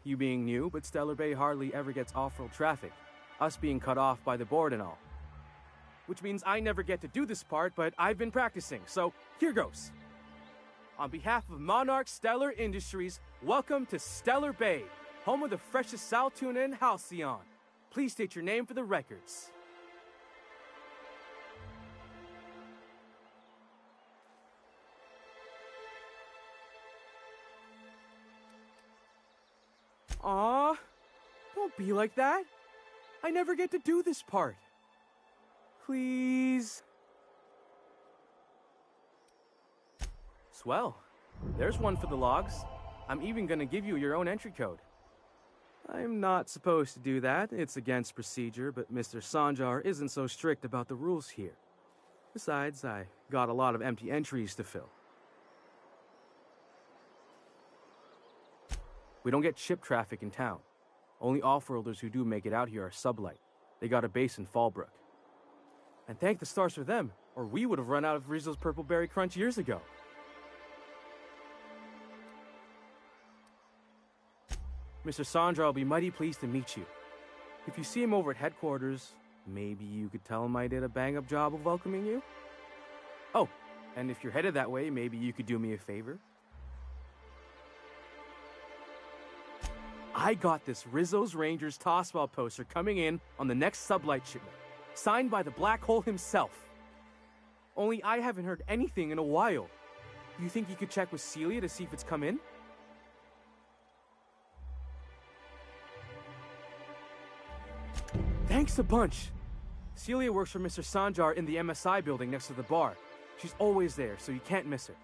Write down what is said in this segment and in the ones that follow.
you being new, but Stellar Bay hardly ever gets off-road traffic, us being cut off by the board and all. Which means I never get to do this part, but I've been practicing, so here goes. On behalf of Monarch Stellar Industries, welcome to Stellar Bay, home of the freshest sal tuna and halcyon. Please state your name for the records. Aw, don't be like that. I never get to do this part. Please. Swell. There's one for the logs. I'm even gonna give you your own entry code. I'm not supposed to do that. It's against procedure, but Mr. Sanjar isn't so strict about the rules here. Besides, I got a lot of empty entries to fill. We don't get ship traffic in town. Only off-worlders who do make it out here are Sublight. They got a base in Fallbrook. And thank the stars for them, or we would have run out of Rizzo's Purple Berry Crunch years ago. Mr. Sandra will be mighty pleased to meet you. If you see him over at headquarters, maybe you could tell him I did a bang-up job of welcoming you? Oh, and if you're headed that way, maybe you could do me a favor? I got this Rizzo's Rangers tossball poster coming in on the next Sublight shipment, signed by the Black Hole himself. Only I haven't heard anything in a while. You think you could check with Celia to see if it's come in? Thanks a bunch. Celia works for Mr. Sanjar in the MSI building next to the bar. She's always there, so you can't miss her.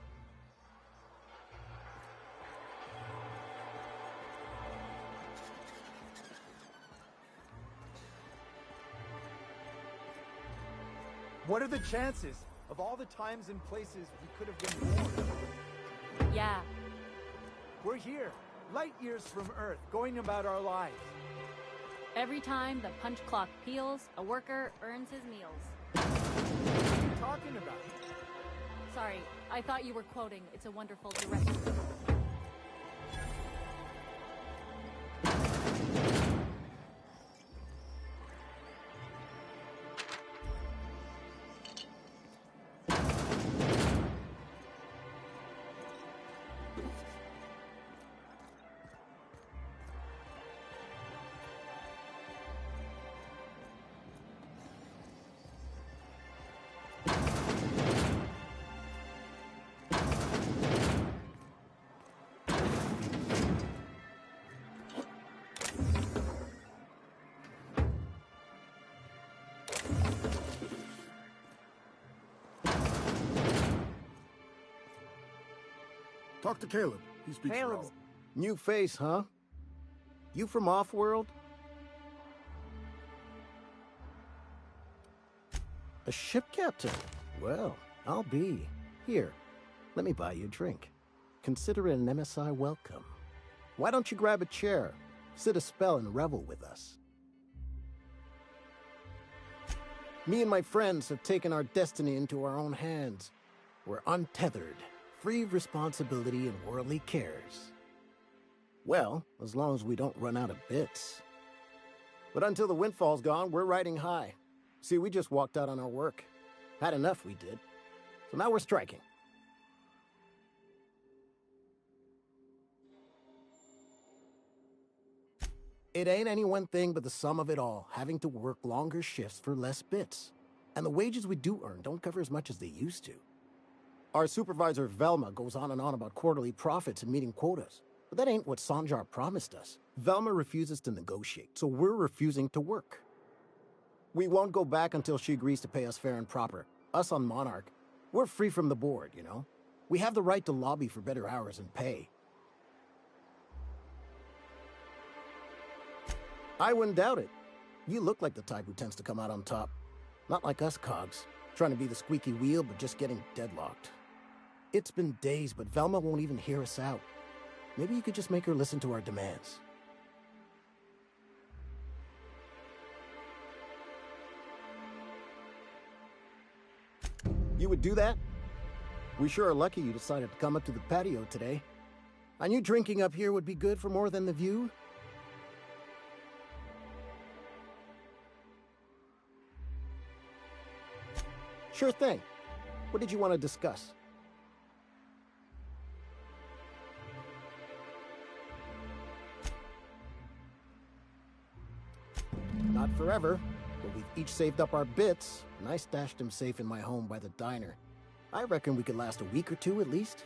What are the chances? Of all the times and places we could have been born. Yeah. We're here, light years from Earth, going about our lives. Every time the punch clock peals, a worker earns his meals. What are you talking about? Sorry, I thought you were quoting It's a Wonderful Direction. Talk to Caleb. He speaks Caleb's well. new face, huh? You from Offworld? A ship captain? Well, I'll be. Here, let me buy you a drink. Consider it an MSI welcome. Why don't you grab a chair, sit a spell and revel with us? Me and my friends have taken our destiny into our own hands. We're untethered, free of responsibility and worldly cares. Well, as long as we don't run out of bits. But until the windfall's gone, we're riding high. See, we just walked out on our work. Had enough, we did. So now we're striking. It ain't any one thing but the sum of it all, having to work longer shifts for less bits. And the wages we do earn don't cover as much as they used to. Our supervisor, Velma, goes on and on about quarterly profits and meeting quotas. But that ain't what Sanjar promised us. Velma refuses to negotiate, so we're refusing to work. We won't go back until she agrees to pay us fair and proper. Us on Monarch, we're free from the board, you know? We have the right to lobby for better hours and pay. I wouldn't doubt it. You look like the type who tends to come out on top. Not like us cogs, trying to be the squeaky wheel but just getting deadlocked. It's been days, but Velma won't even hear us out. Maybe you could just make her listen to our demands. You would do that? We sure are lucky you decided to come up to the patio today. I knew drinking up here would be good for more than the view, Sure thing. What did you want to discuss? Not forever, but we've each saved up our bits, and I stashed them safe in my home by the diner. I reckon we could last a week or two at least.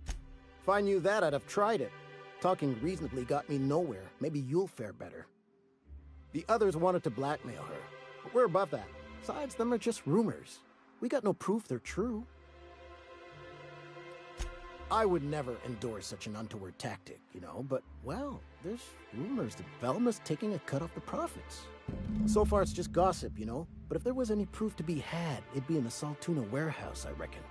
If I knew that, I'd have tried it. Talking reasonably got me nowhere. Maybe you'll fare better. The others wanted to blackmail her, but we're above that. Besides, them are just rumors. We got no proof they're true. I would never endorse such an untoward tactic, you know, but, well, there's rumors that Velma's taking a cut off the profits. So far, it's just gossip, you know, but if there was any proof to be had, it'd be in the Saltuna warehouse, I reckon.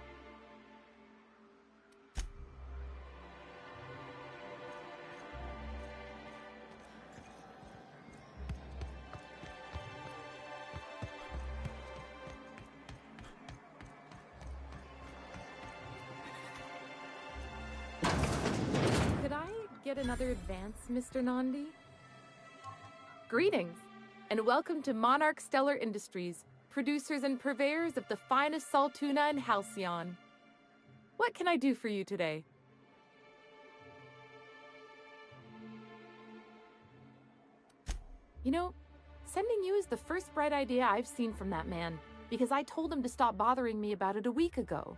Get another advance, Mr. Nandi? Greetings, and welcome to Monarch Stellar Industries, producers and purveyors of the finest Saltuna and Halcyon. What can I do for you today? You know, sending you is the first bright idea I've seen from that man, because I told him to stop bothering me about it a week ago.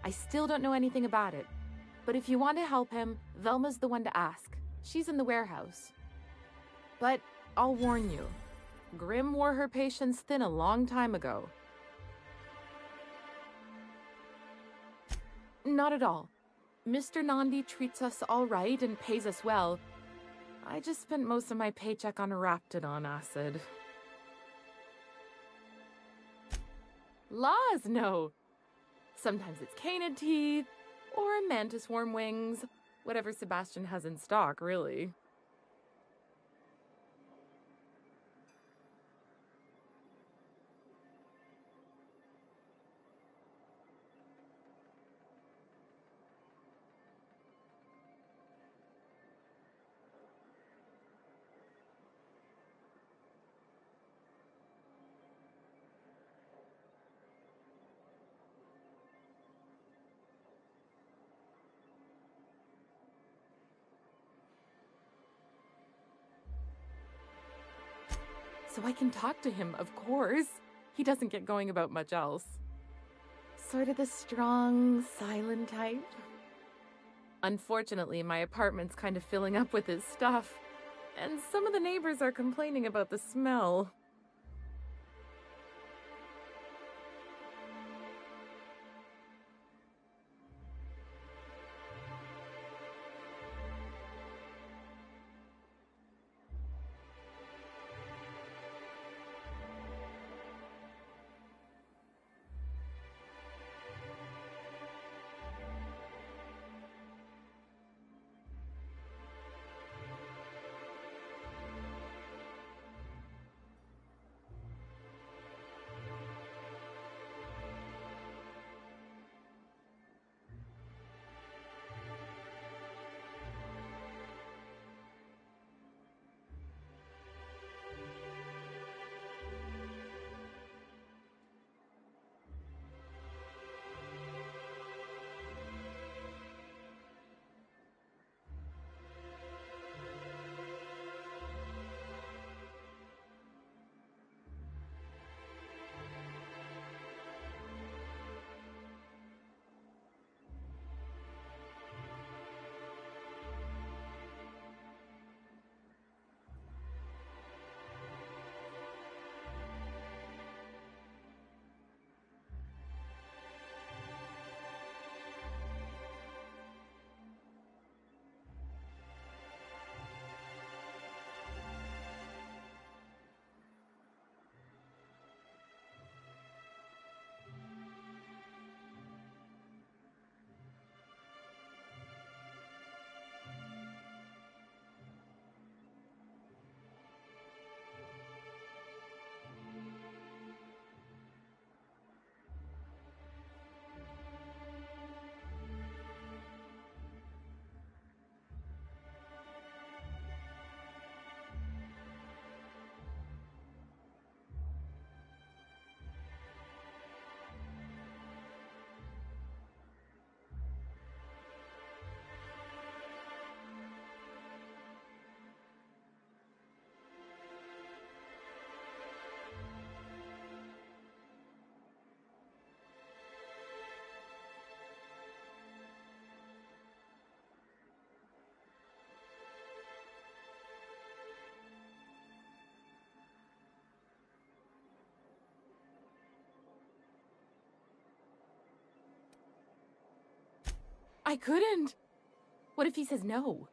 I still don't know anything about it. But if you want to help him, Velma's the one to ask. She's in the warehouse. But I'll warn you, Grim wore her patience thin a long time ago. Not at all. Mr. Nandi treats us all right and pays us well. I just spent most of my paycheck on Raptidon acid. Laws, no. Sometimes it's canid teeth, or mantis worm wings. Whatever Sebastian has in stock, really. So I can talk to him, of course. He doesn't get going about much else. Sort of the strong, silent type. Unfortunately, my apartment's kind of filling up with his stuff, and some of the neighbors are complaining about the smell. I couldn't. What if he says no?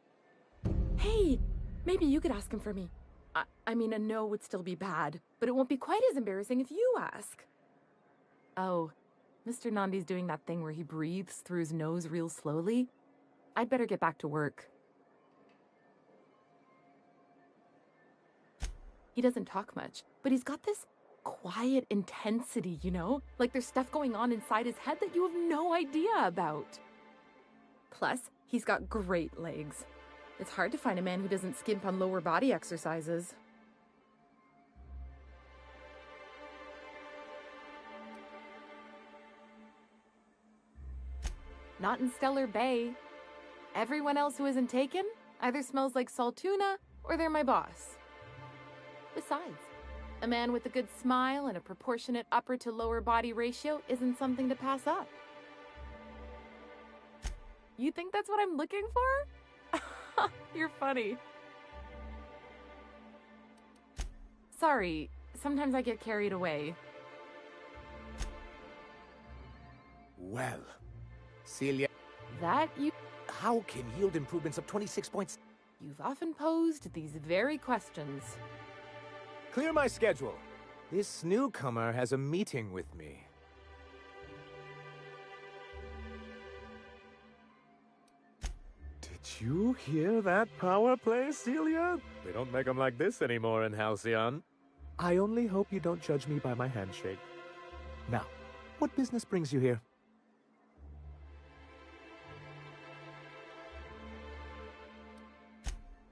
Hey, maybe you could ask him for me. I mean, a no would still be bad, but it won't be quite as embarrassing if you ask. Oh, Mr. Nandi's doing that thing where he breathes through his nose real slowly. I'd better get back to work. He doesn't talk much, but he's got this quiet intensity, you know? Like there's stuff going on inside his head that you have no idea about. Plus, he's got great legs. It's hard to find a man who doesn't skimp on lower body exercises. Not in Stellar Bay. Everyone else who isn't taken either smells like Saltuna or they're my boss. Besides, a man with a good smile and a proportionate upper to lower body ratio isn't something to pass up. You think that's what I'm looking for? You're funny. Sorry, sometimes I get carried away. Well, Celia, That you... how can yield improvements of 26 points? You've often posed these very questions. Clear my schedule. This newcomer has a meeting with me. Did you hear that power play, Celia? They don't make them like this anymore in Halcyon. I only hope you don't judge me by my handshake. Now, what business brings you here?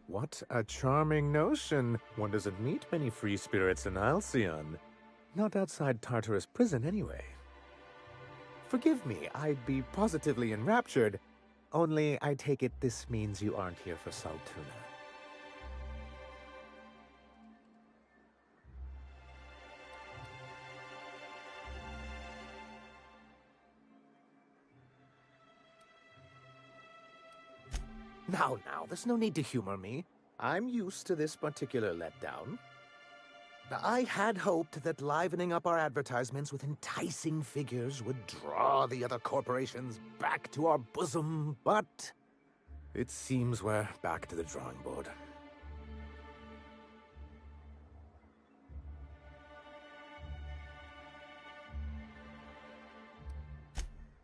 What a charming notion. One doesn't meet many free spirits in Halcyon. Not outside Tartarus prison, anyway. Forgive me, I'd be positively enraptured. Only, I take it this means you aren't here for Saltuna. Now, there's no need to humor me. I'm used to this particular letdown. I had hoped that livening up our advertisements with enticing figures would draw the other corporations back to our bosom, but it seems we're back to the drawing board.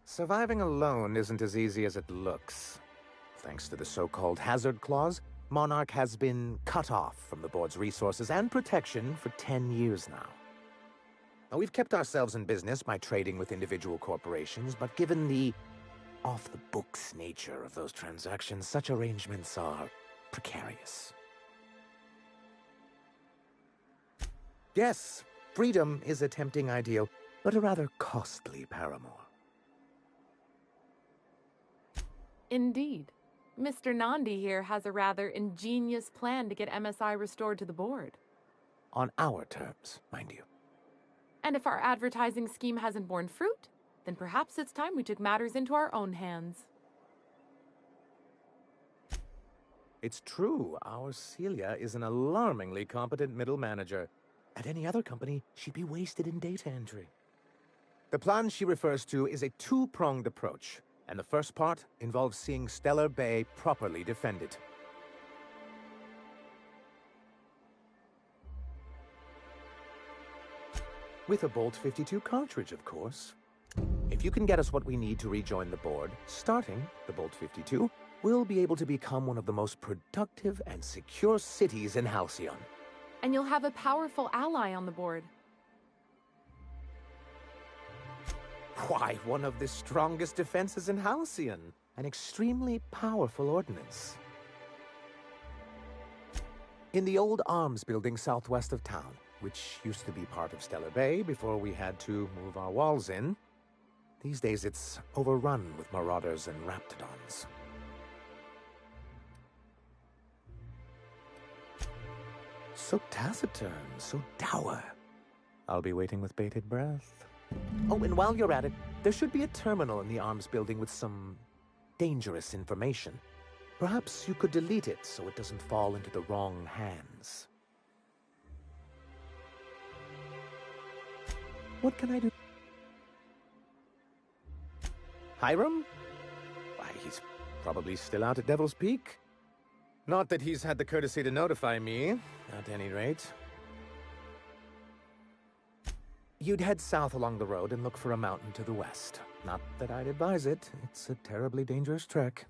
Surviving alone isn't as easy as it looks. Thanks to the so-called hazard clause, Monarch has been cut off from the board's resources and protection for 10 years now. We've kept ourselves in business by trading with individual corporations, but given the off-the-books nature of those transactions, such arrangements are precarious. Yes, freedom is a tempting ideal, but a rather costly paramour. Indeed. Mr. Nandi here has a rather ingenious plan to get MSI restored to the board. On our terms, mind you. And if our advertising scheme hasn't borne fruit, then perhaps it's time we took matters into our own hands. It's true, our Celia is an alarmingly competent middle manager. At any other company, she'd be wasted in data entry. The plan she refers to is a two-pronged approach. And the first part involves seeing Stellar Bay properly defended. With a Bolt 52 cartridge, of course. If you can get us what we need to rejoin the board, starting the Bolt 52, we'll be able to become one of the most productive and secure cities in Halcyon. And you'll have a powerful ally on the board. Why, one of the strongest defenses in Halcyon. An extremely powerful ordnance. In the old arms building southwest of town, which used to be part of Stellar Bay before we had to move our walls in, these days it's overrun with marauders and raptidons. So taciturn, so dour. I'll be waiting with bated breath. Oh, and while you're at it, there should be a terminal in the arms building with some dangerous information. Perhaps you could delete it so it doesn't fall into the wrong hands. What can I do? Hiram? Why, he's probably still out at Devil's Peak. Not that he's had the courtesy to notify me, at any rate. You'd head south along the road and look for a mountain to the west. Not that I'd advise it. It's a terribly dangerous trek.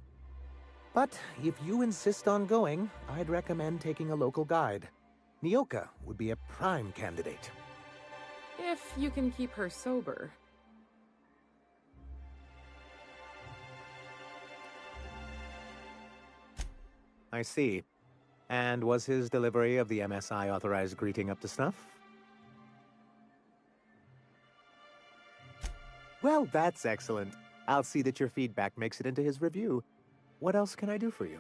But if you insist on going, I'd recommend taking a local guide. Nyoka would be a prime candidate. If you can keep her sober. I see. And was his delivery of the MSI authorized greeting up to snuff? Well, that's excellent. I'll see that your feedback makes it into his review. What else can I do for you?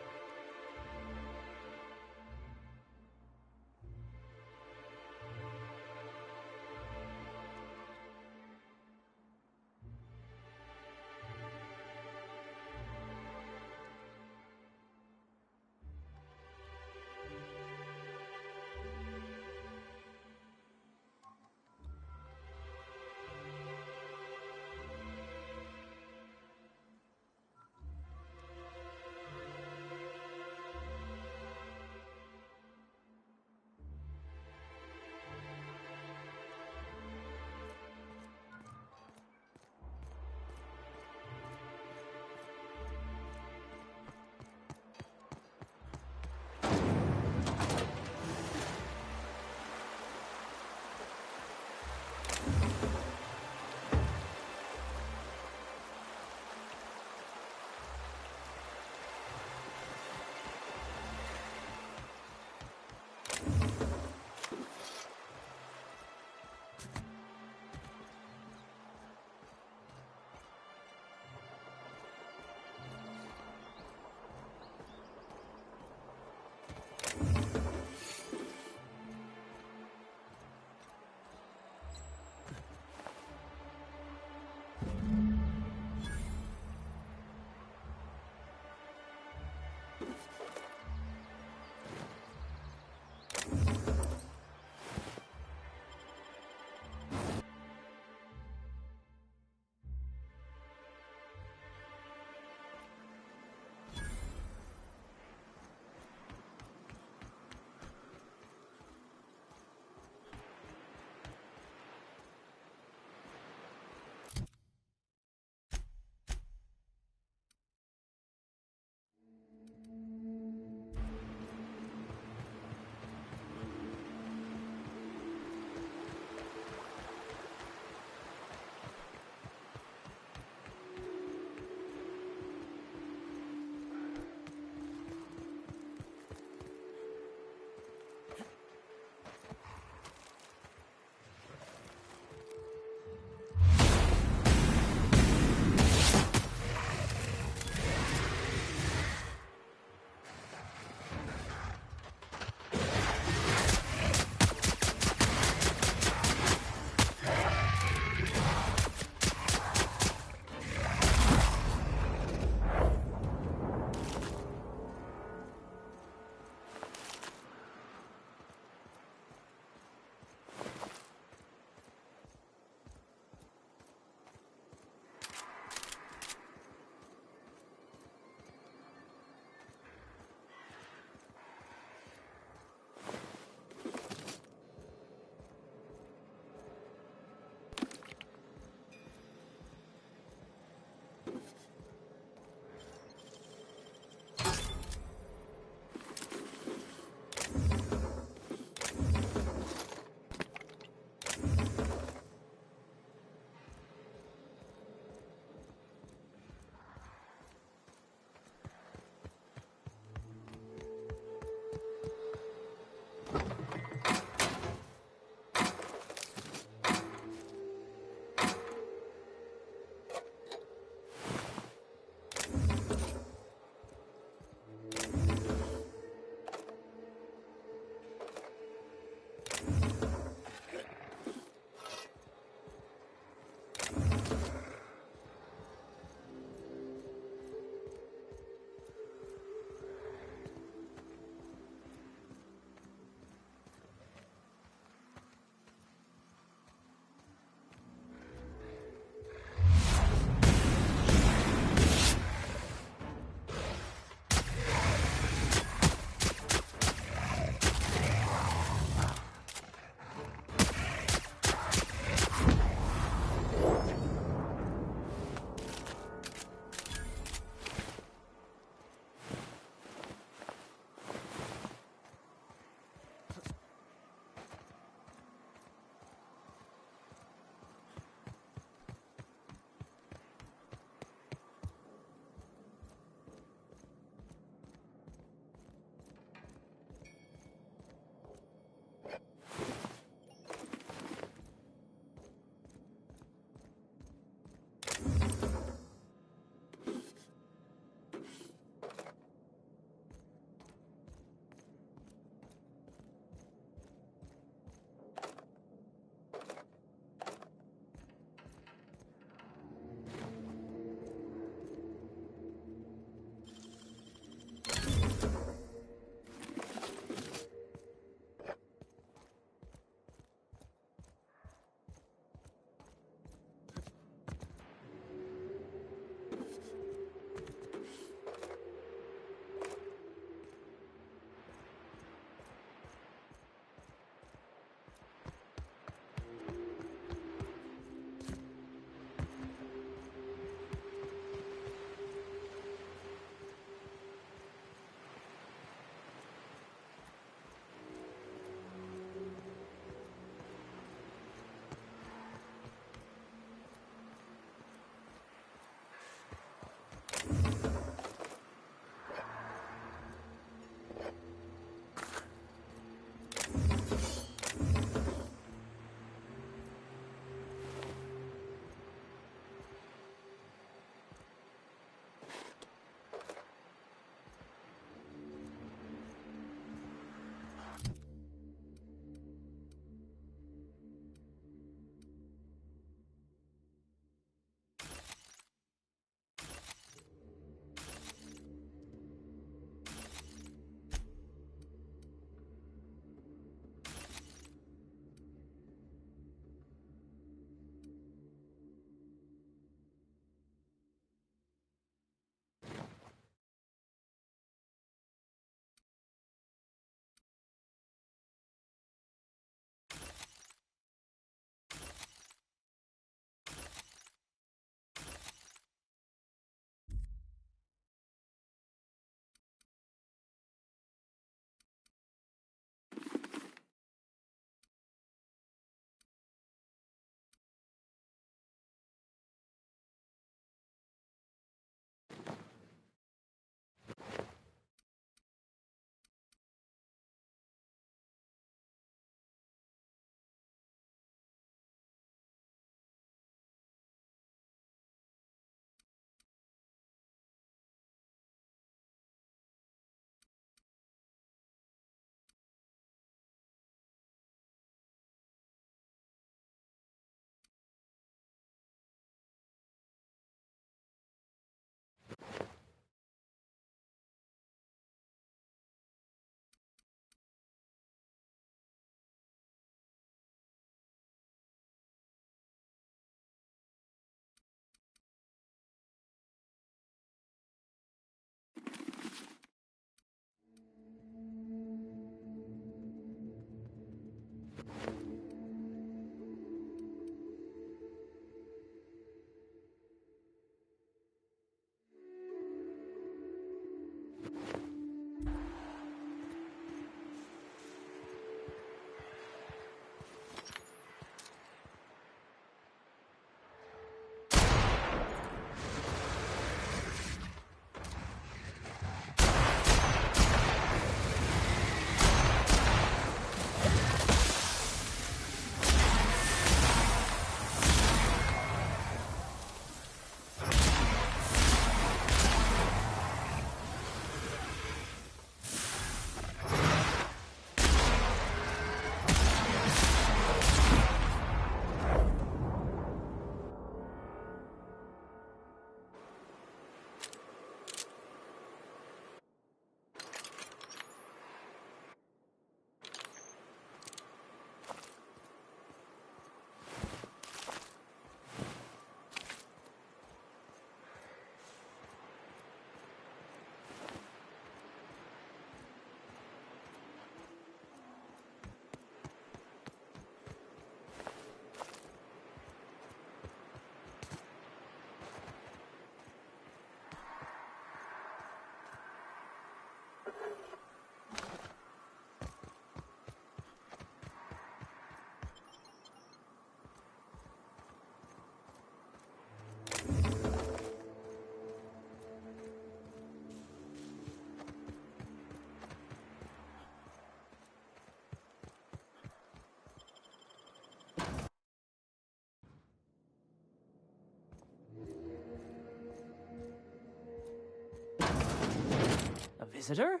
visitor?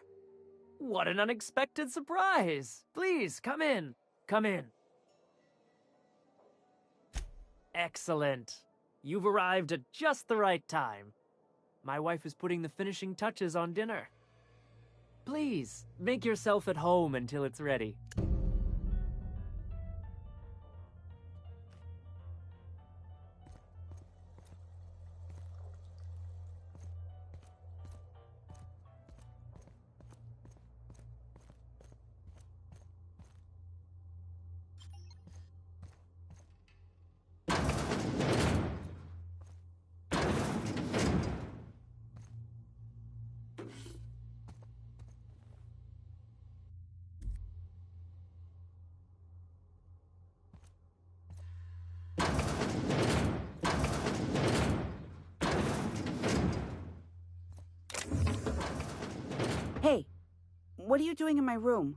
What an unexpected surprise! Please, come in. Come in. Excellent. You've arrived at just the right time. My wife is putting the finishing touches on dinner. Please, make yourself at home until it's ready. Hey, what are you doing in my room?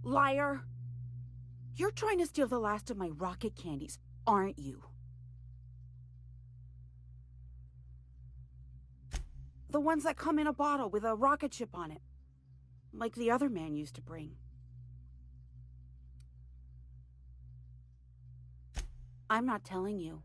Liar! You're trying to steal the last of my rocket candies, aren't you? The ones that come in a bottle with a rocket ship on it. Like the other man used to bring. I'm not telling you.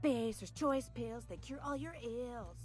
Spacer's Choice pills, they cure all your ills.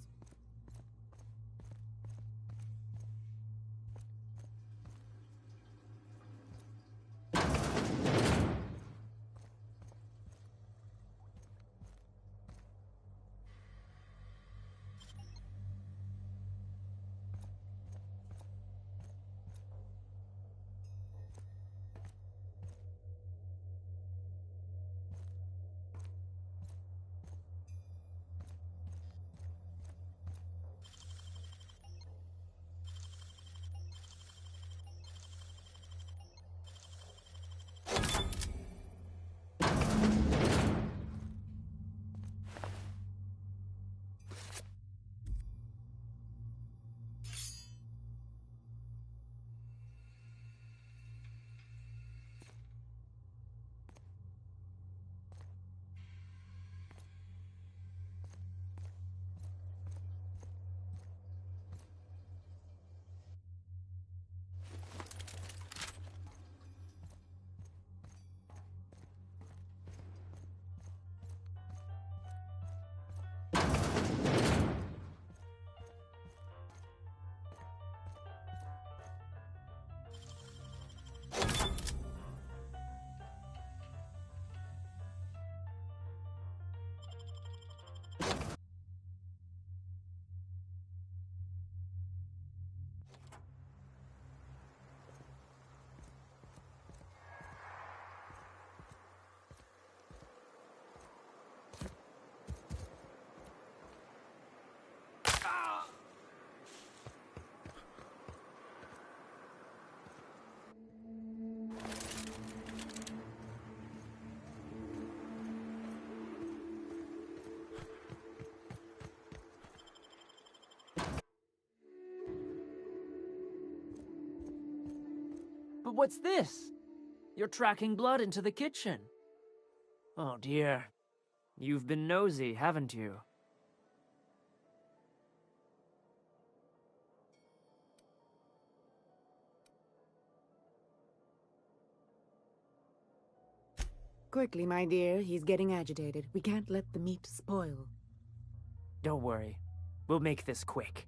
But what's this? You're tracking blood into the kitchen. Oh dear. You've been nosy, haven't you? Quickly, my dear. He's getting agitated. We can't let the meat spoil. Don't worry. We'll make this quick.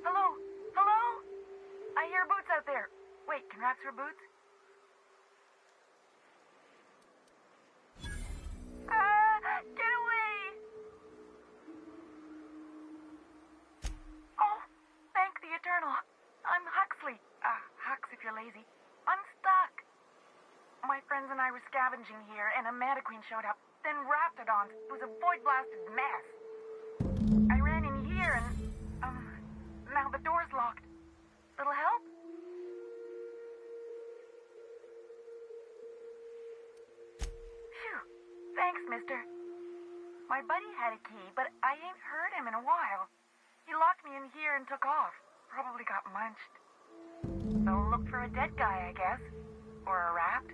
Hello? Hello? I hear boots out there. Wait, can rats hear boots? Get away! Oh, thank the Eternal. I'm Huxley. Hux if you're lazy. I'm stuck. My friends and I were scavenging here, and a Mantiqueen showed up. Then Raptidons. It was a void-blasted mess. I ran in here and, now the door's locked. Little help? Phew. Thanks, mister. My buddy had a key, but I ain't heard him in a while. He locked me in here and took off. Probably got munched. So look for a dead guy, I guess. Or a rat.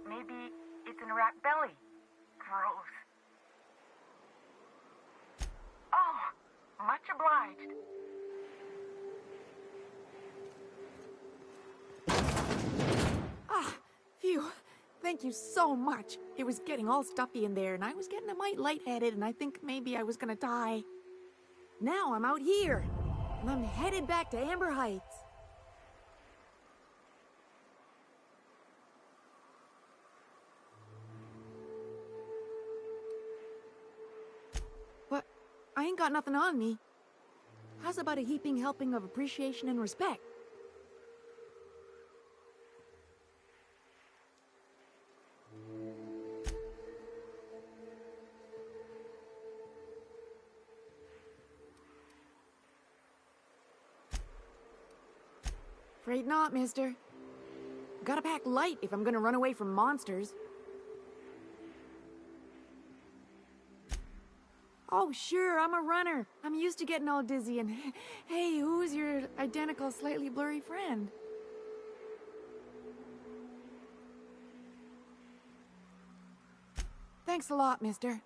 Maybe it's in a rat belly. Gross. Oh, much obliged. Ah, phew. Thank you so much. It was getting all stuffy in there, and I was getting a mite lightheaded, and I think maybe I was gonna die. Now I'm out here, and I'm headed back to Amber Heights. But I ain't got nothing on me. How's about a heaping helping of appreciation and respect? Afraid not, mister. Gotta pack light if I'm gonna run away from monsters. Oh, sure, I'm a runner. I'm used to getting all dizzy and... Hey, who's your identical, slightly blurry friend? Thanks a lot, mister.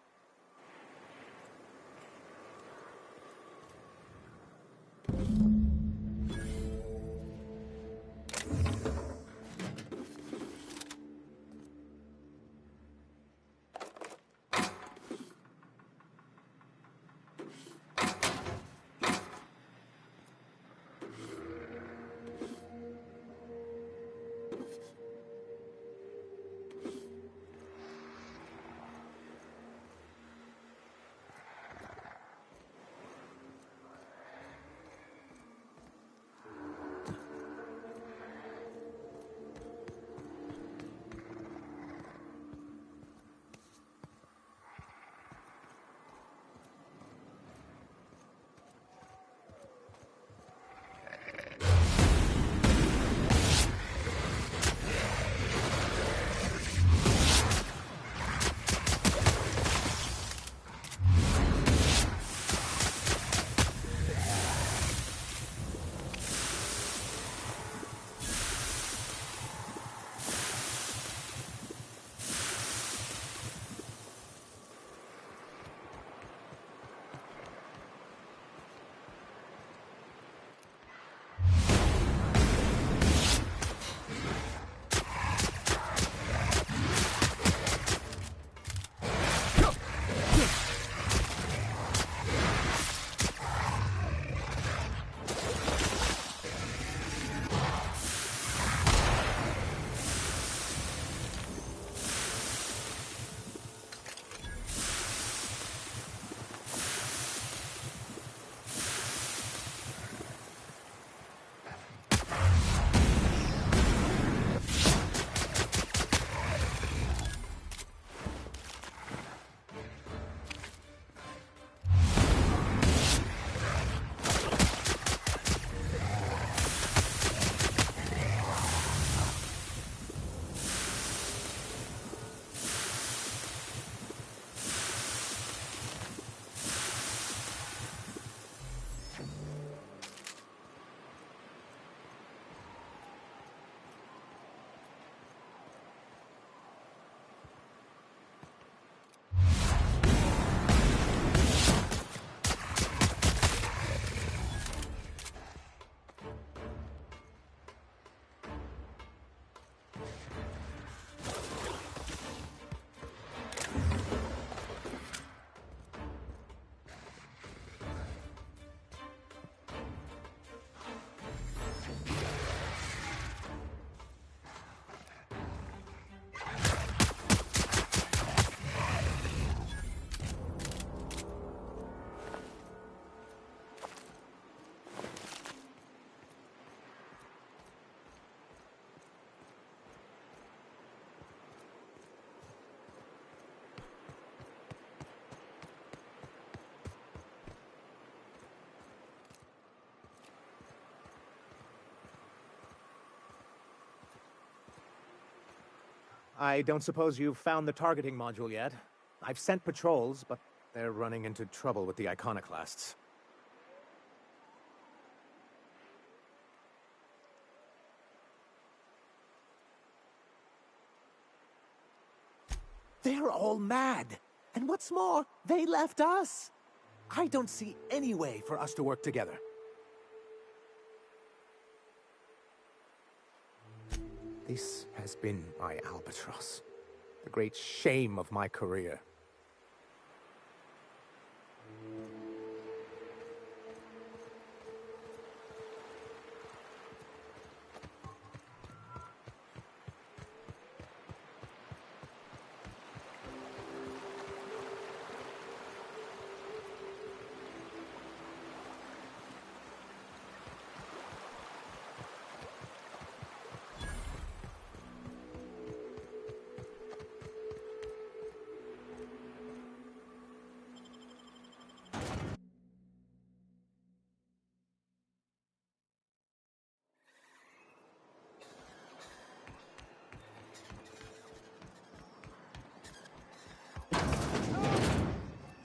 I don't suppose you've found the targeting module yet. I've sent patrols, but they're running into trouble with the iconoclasts. They're all mad. And what's more, they left us. I don't see any way for us to work together. This has been my albatross. The great shame of my career.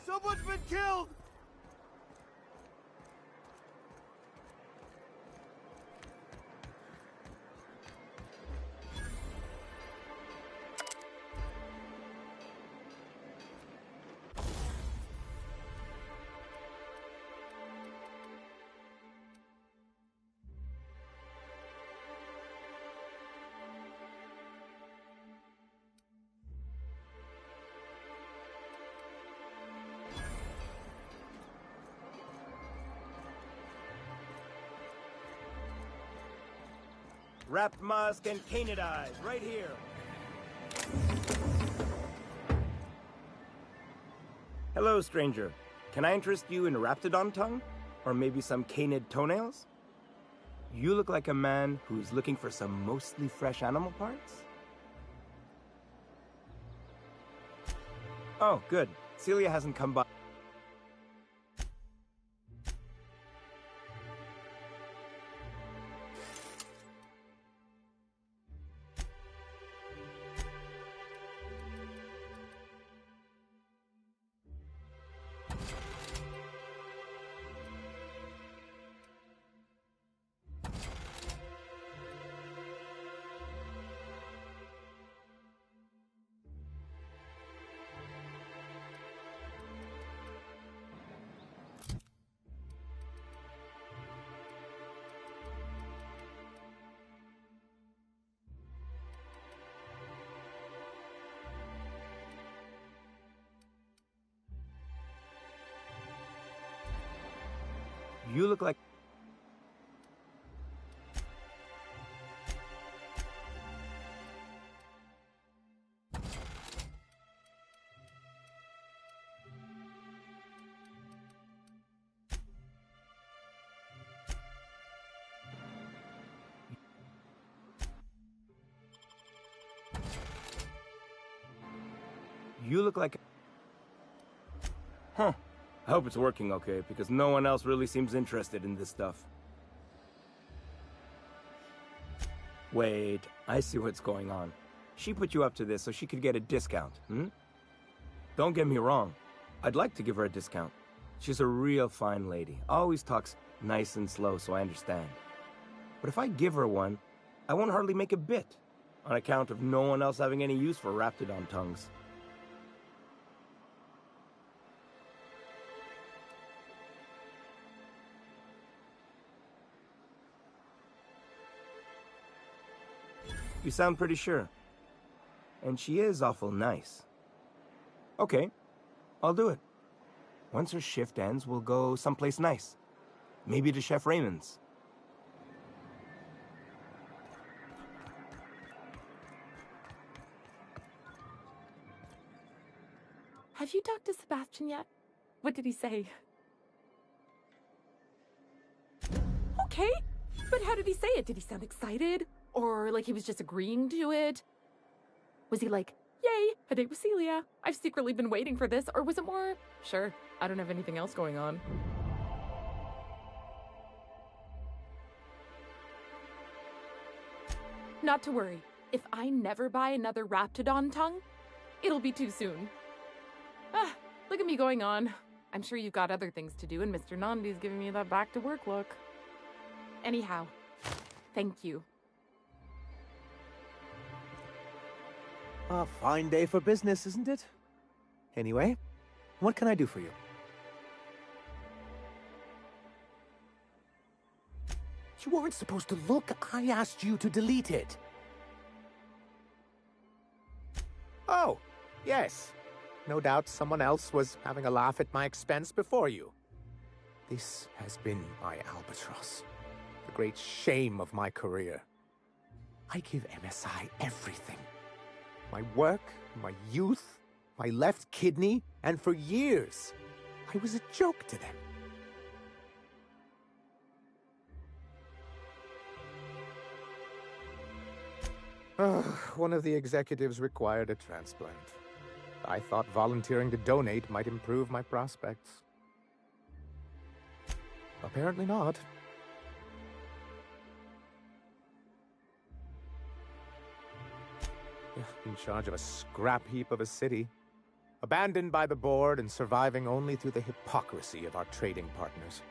Someone's been killed! Wrapped Musk and Canid Eyes, right here. Hello, stranger. Can I interest you in Raptidon tongue? Or maybe some canid toenails? You look like a man who's looking for some mostly fresh animal parts? Oh, good. Celia hasn't come by. You look like... You look like... Huh. I hope it's working okay, because no one else really seems interested in this stuff. Wait, I see what's going on. She put you up to this so she could get a discount, hmm? Don't get me wrong. I'd like to give her a discount. She's a real fine lady. Always talks nice and slow, so I understand. But if I give her one, I won't hardly make a bit, on account of no one else having any use for Raptidon tongues. You sound pretty sure. And she is awful nice. Okay, I'll do it. Once her shift ends, we'll go someplace nice. Maybe to Chef Raymond's. Have you talked to Sebastian yet? What did he say? Okay, but how did he say it? Did he sound excited? Or like he was just agreeing to it? Was he like, yay, a date with Celia. I've secretly been waiting for this. Or was it more, sure, I don't have anything else going on. Not to worry. If I never buy another Raptidon tongue, it'll be too soon. Ah, look at me going on. I'm sure you've got other things to do, and Mr. Nandi's giving me that back-to-work look. Anyhow, thank you. A fine day for business, isn't it? Anyway, what can I do for you? You weren't supposed to look. I asked you to delete it. Oh, yes. No doubt someone else was having a laugh at my expense before you. This has been my albatross. The great shame of my career. I give MSI everything. My work, my youth, my left kidney, and for years, I was a joke to them. One of the executives required a transplant. I thought volunteering to donate might improve my prospects. Apparently not. In charge of a scrap heap of a city, abandoned by the board and surviving only through the hypocrisy of our trading partners.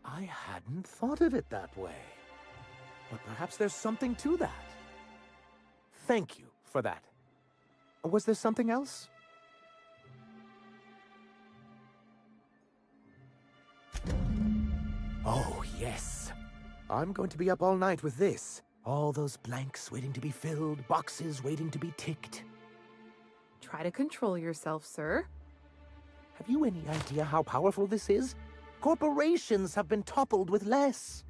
I hadn't thought of it that way. But perhaps there's something to that. Thank you for that. Was there something else? Oh, yes. I'm going to be up all night with this. All those blanks waiting to be filled, boxes waiting to be ticked. Try to control yourself, sir. Have you any idea how powerful this is? Corporations have been toppled with less.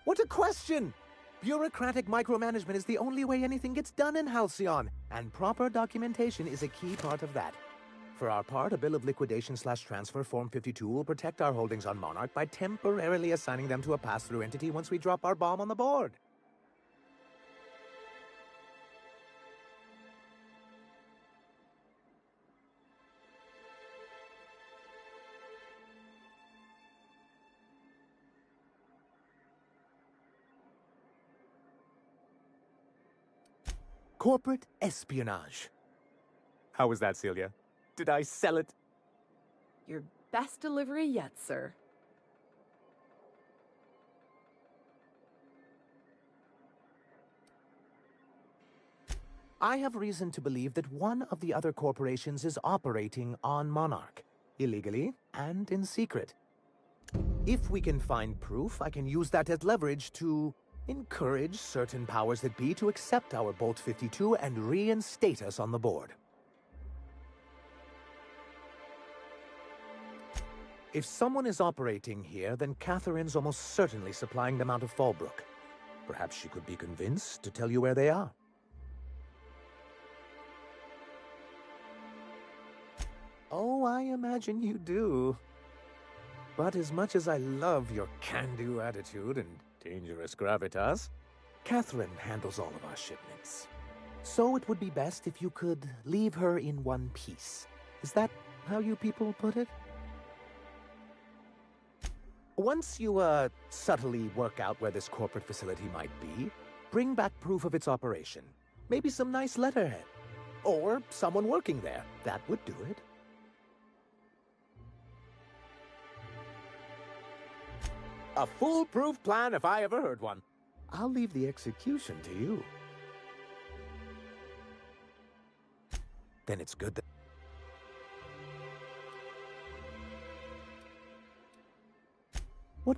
What a question! Bureaucratic micromanagement is the only way anything gets done in Halcyon, and proper documentation is a key part of that. For our part, a bill of liquidation/transfer Form 52 will protect our holdings on Monarch by temporarily assigning them to a pass-through entity once we drop our bomb on the board. Corporate espionage. How was that, Celia? Did I sell it? Your best delivery yet, sir. I have reason to believe that one of the other corporations is operating on Monarch, illegally and in secret. If we can find proof, I can use that as leverage to encourage certain powers that be to accept our Bolt 52 and reinstate us on the board. If someone is operating here, then Catherine's almost certainly supplying them out of Fallbrook. Perhaps she could be convinced to tell you where they are. Oh, I imagine you do. But as much as I love your can-do attitude and dangerous gravitas, Catherine handles all of our shipments. So it would be best if you could leave her in one piece. Is that how you people put it? Once you, subtly work out where this corporate facility might be, bring back proof of its operation. Maybe some nice letterhead. Or someone working there. That would do it. A foolproof plan if I ever heard one. I'll leave the execution to you. Then it's good that... What...